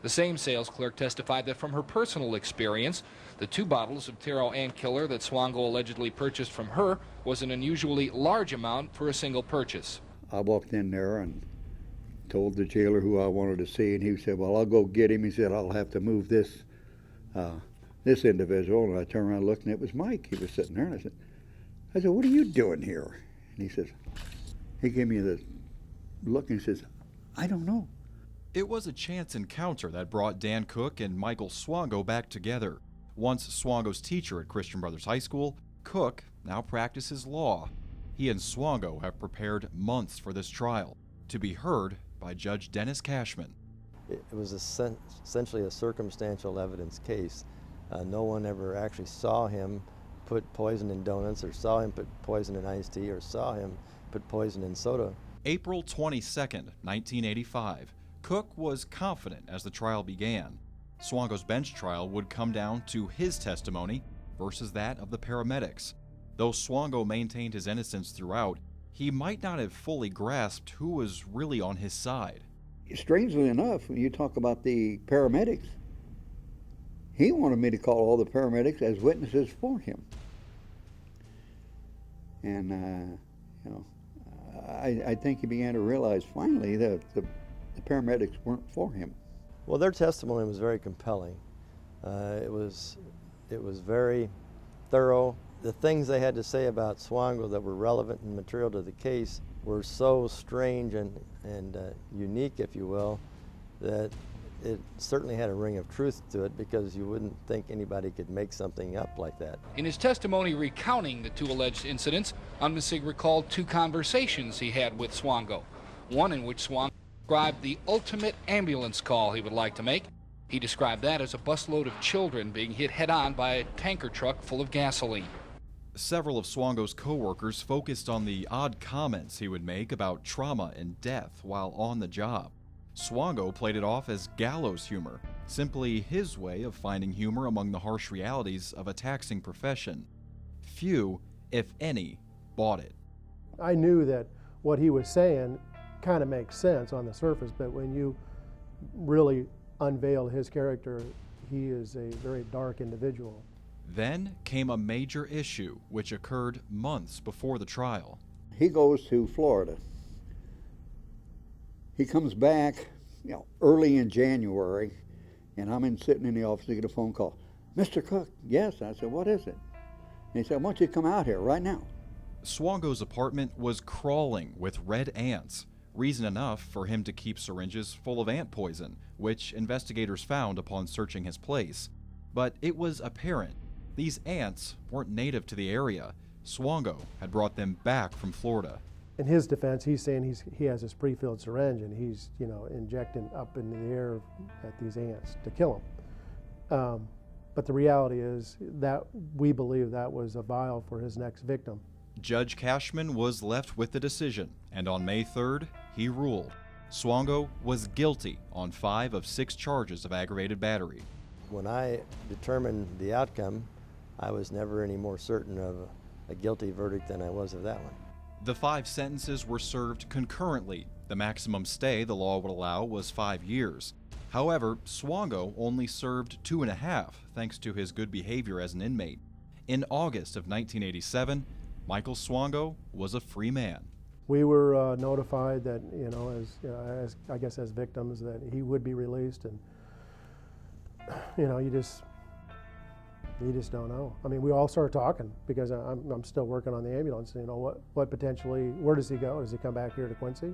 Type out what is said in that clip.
The same sales clerk testified that from her personal experience, the 2 bottles of Taro Ant Killer that Swango allegedly purchased from her was an unusually large amount for a single purchase. I walked in there and told the jailer who I wanted to see, and he said, well, I'll go get him. He said, I'll have to move this individual. And I turned around and looked, and it was Mike. He was sitting there, and I said, what are you doing here? And he says, he gave me the look, and he says, I don't know. It was a chance encounter that brought Dan Cook and Michael Swango back together. Once Swango's teacher at Christian Brothers High School, Cook now practices law. He and Swango have prepared months for this trial, to be heard by Judge Dennis Cashman. It was essentially a circumstantial evidence case. No one ever actually saw him put poison in donuts, or saw him put poison in iced tea, or saw him put poison in soda. April 22nd, 1985. Cook was confident as the trial began. Swango's bench trial would come down to his testimony versus that of the paramedics. Though Swango maintained his innocence throughout, he might not have fully grasped who was really on his side. Strangely enough, when you talk about the paramedics, he wanted me to call all the paramedics as witnesses for him. And, I think he began to realize finally that the paramedics weren't for him. Well, their testimony was very compelling. It was very thorough. The things they had to say about Swango that were relevant and material to the case were so strange and unique, if you will, that it certainly had a ring of truth to it, because you wouldn't think anybody could make something up like that. In his testimony recounting the 2 alleged incidents, Unmissig recalled 2 conversations he had with Swango. One in which Swango described the ultimate ambulance call he would like to make. He described that as a busload of children being hit head-on by a tanker truck full of gasoline. Several of Swango's co-workers focused on the odd comments he would make about trauma and death while on the job. Swango played it off as gallows humor, simply his way of finding humor among the harsh realities of a taxing profession. Few, if any, bought it. I knew that what he was saying kind of makes sense on the surface, but when you really unveil his character, he is a very dark individual. Then came a major issue which occurred months before the trial. He goes to Florida. He comes back, early in January, and I'm sitting in the office to get a phone call. Mr. Cook, yes. I said, what is it? And he said, I want you to come out here right now. Swango's apartment was crawling with red ants, reason enough for him to keep syringes full of ant poison, which investigators found upon searching his place. But it was apparent these ants weren't native to the area. Swango had brought them back from Florida. In his defense, he's saying he has this pre-filled syringe and he's, injecting up into the air at these ants to kill them. But the reality is that we believe that was a vial for his next victim. Judge Cashman was left with the decision, and on May 3rd, he ruled. Swango was guilty on 5 of 6 charges of aggravated battery. When I determined the outcome, I was never any more certain of a guilty verdict than I was of that one. The 5 sentences were served concurrently. The maximum stay the law would allow was 5 years. However, Swango only served 2.5 thanks to his good behavior as an inmate. In August of 1987, Michael Swango was a free man. We were notified that, as victims, that he would be released, and you just don't know. I mean, we all started talking because I'm still working on the ambulance. What potentially, where does he go? Does he come back here to Quincy?